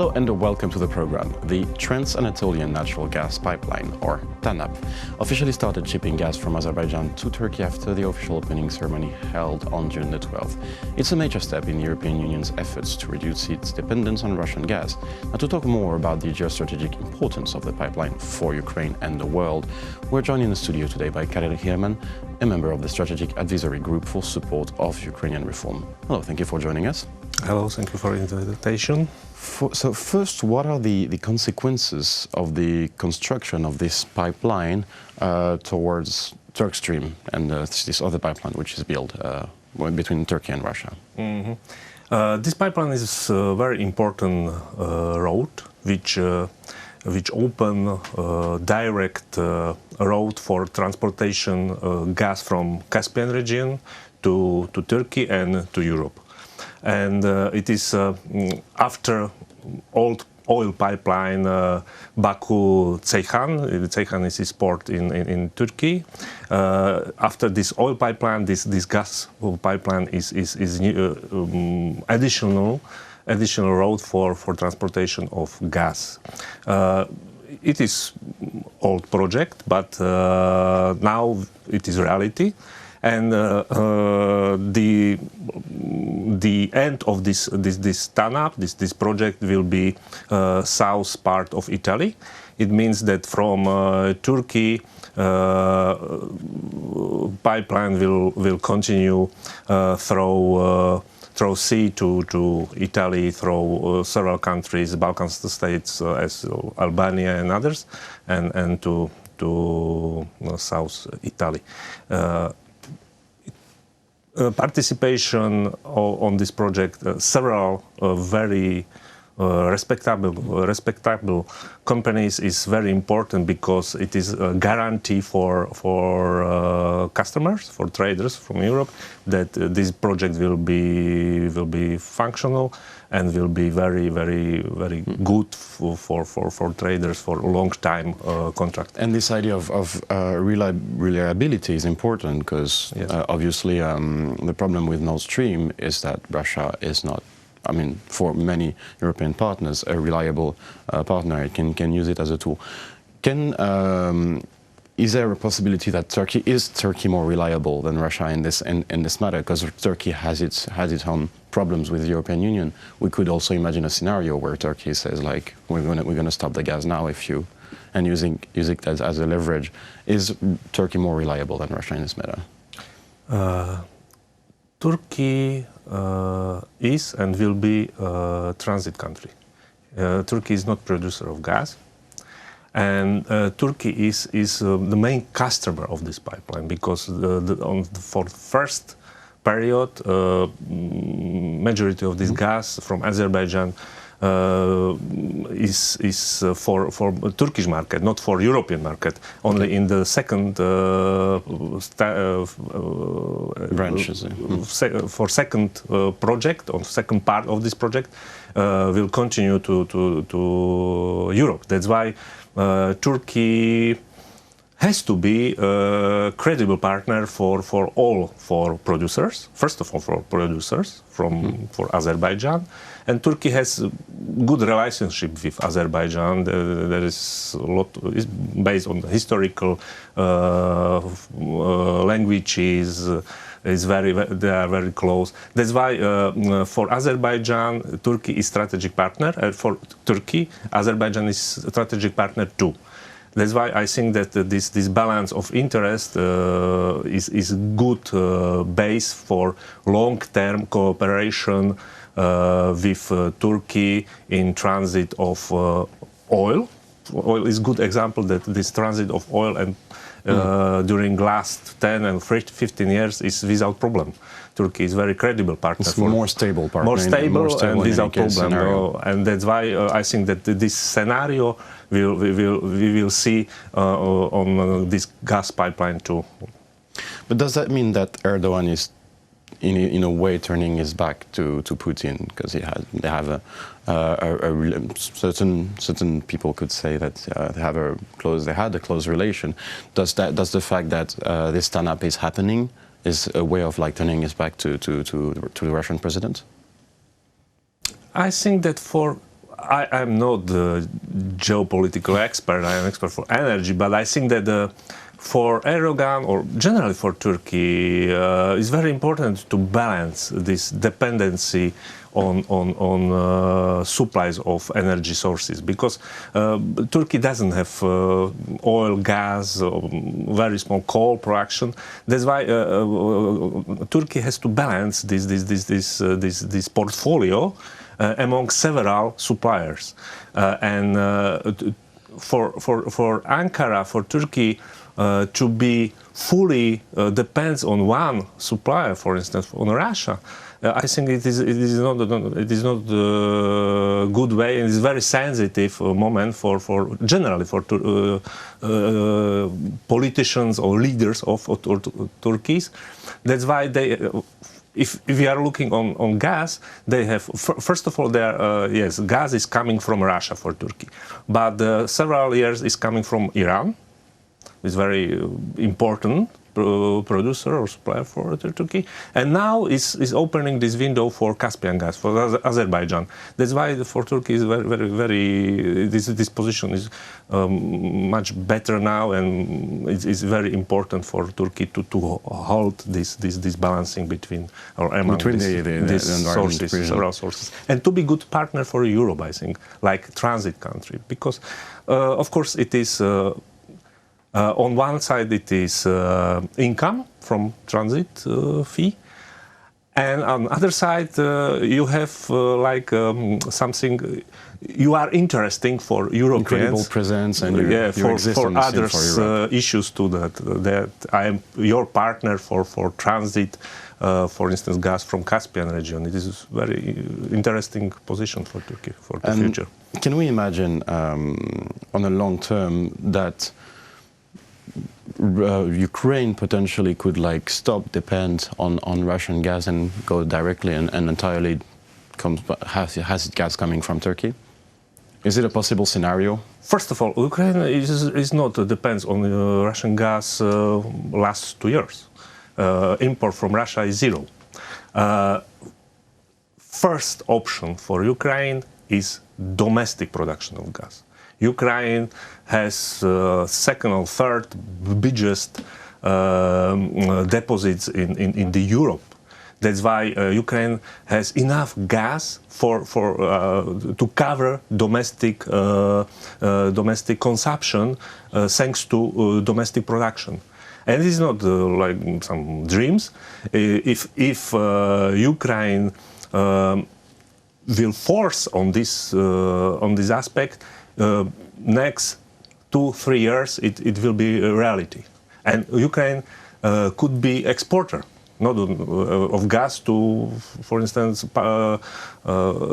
Hello and welcome to the program. The Trans-Anatolian Natural Gas Pipeline, or TANAP, officially started shipping gas from Azerbaijan to Turkey after the official opening ceremony held on June the 12th. It's a major step in the European Union's efforts to reduce its dependence on Russian gas. Now, to talk more about the geostrategic importance of the pipeline for Ukraine and the world, we're joined in the studio today by Karel Hirman, a member of the Strategic Advisory Group for Support of Ukrainian Reform. Hello, thank you for joining us. Hello, thank you for the invitation. So first, what are the consequences of the construction of this pipeline towards Turk Stream and this other pipeline which is built between Turkey and Russia? This pipeline is a very important road which open direct road for transportation gas from Caspian region to Turkey and to Europe. And it is after old oil pipeline Baku-Ceyhan. Ceyhan is his port in Turkey. After this oil pipeline, this gas pipeline is additional road for transportation of gas. It is old project, but now it is reality. And the end of this TANAP, this project will be south part of Italy. It means that from Turkey, pipeline will continue through sea to Italy, through several countries, Balkan states as Albania and others, and to South Italy. Participation on this project, several very respectable companies is very important because it is a guarantee for customers, for traders from Europe, that this project will be functional and will be very good for traders for a long time contract. And this idea of reliability is important because yes. Obviously the problem with Nord Stream is that Russia is not, I mean, for many European partners, a reliable partner. It can use it as a tool. Is there a possibility that Turkey more reliable than Russia in this matter? Because Turkey has its own problems with the European Union. We could also imagine a scenario where Turkey says, like, we're gonna stop the gas now and using it as a leverage. Is Turkey more reliable than Russia in this matter? Turkey is and will be a transit country. Turkey is not producer of gas, and Turkey is the main customer of this pipeline because for the first period, majority of this gas from Azerbaijan is for Turkish market, not for European market. Only in the second branches. For second project, or second part of this project, will continue to Europe. That's why Turkey has to be a credible partner for producers. First of all, for producers for Azerbaijan, and Turkey has a good relationship with Azerbaijan. There is a lot is based on the historical languages. They are very close. That's why for Azerbaijan, Turkey is strategic partner, and for Turkey, Azerbaijan is strategic partner too. That's why I think that this balance of interest is good base for long-term cooperation with Turkey in transit of oil. Oil is a good example that this transit of oil and during last 10 and 15 years is without problem. Turkey is very credible partner. It's more stable partner. More stable and without problem. And that's why I think that this scenario we will see on this gas pipeline too. But does that mean that Erdogan is in a way turning his back to Putin because they have certain people could say that they had a close relation. Does the fact that this TANAP is happening is a way of like turning his back to the Russian president? I think that for I'm not the geopolitical expert, I am an expert for energy, but I think that for Erdogan, or generally for Turkey, it's very important to balance this dependency on supplies of energy sources, because Turkey doesn't have oil, gas, or very small coal production. That's why Turkey has to balance this portfolio among several suppliers, and for Ankara, for Turkey, to be fully depends on one supplier, for instance, on Russia, I think it is not a good way, and it's a very sensitive moment for generally for politicians or leaders of Turkey. That's why they. If we are looking on gas, they have, first of all, yes, gas is coming from Russia for Turkey, but several years is coming from Iran. It's very important producer or supplier for Turkey, and now is opening this window for Caspian gas, for Azerbaijan. That's why for Turkey is very this position is much better now, and it's very important for Turkey to hold this balancing between or among these sources, several sources, and to be good partner for Europe, I think, like transit country, because of course it is. On one side, it is income from transit fee, and on the other side, you have something you are interesting for Europeans. Incredible presence and for others issues too. That I am your partner for transit. For instance, gas from Caspian region. It is a very interesting position for Turkey for the future. Can we imagine, on a long term, that Ukraine potentially could stop depend on Russian gas and go directly and entirely has gas coming from Turkey? Is it a possible scenario? First of all, Ukraine is not depends on Russian gas last 2 years. Import from Russia is zero. First option for Ukraine is domestic production of gas. Ukraine has second or third biggest deposits in the Europe. That's why Ukraine has enough gas to cover domestic consumption thanks to domestic production. And it's not like some dreams. If Ukraine will force on this aspect, next 2-3 years it will be a reality, and Ukraine could be exporter not of gas to, for instance,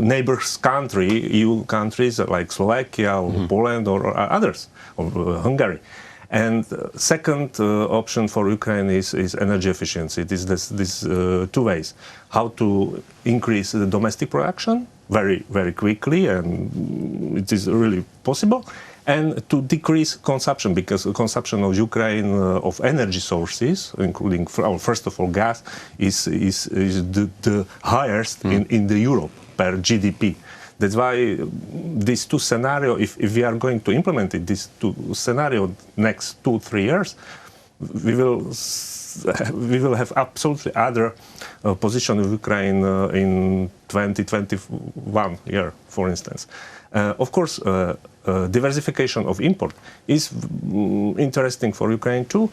neighbors country, EU countries like Slovakia or Poland or others, or Hungary. And second option for Ukraine is energy efficiency. It is this two ways: how to increase the domestic production very quickly, and it is really possible, and to decrease consumption, because the consumption of Ukraine of energy sources, including first of all gas, is the highest in the Europe per GDP. That's why these two scenarios, if we are going to implement it, these two scenarios next 2-3 years, we will have absolutely other position of Ukraine in 2021 year, for instance. Of course, diversification of import is interesting for Ukraine too.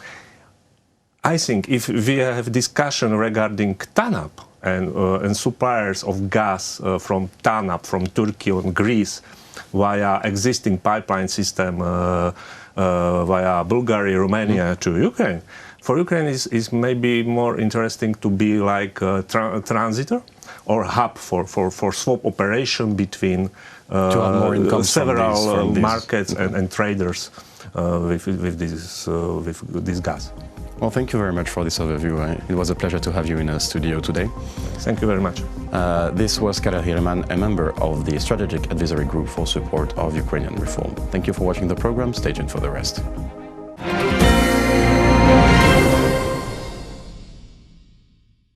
I think if we have discussion regarding TANAP and suppliers of gas from TANAP, from Turkey and Greece, via existing pipeline system via Bulgaria, Romania to Ukraine, for Ukraine is maybe more interesting to be like a transitor or hub for swap operation between several markets and traders with this gas. Well, thank you very much for this overview. It was a pleasure to have you in the studio today. Thank you very much. This was Karel Hirman, a member of the Strategic Advisory Group for Support of Ukrainian Reform. Thank you for watching the program. Stay tuned for the rest.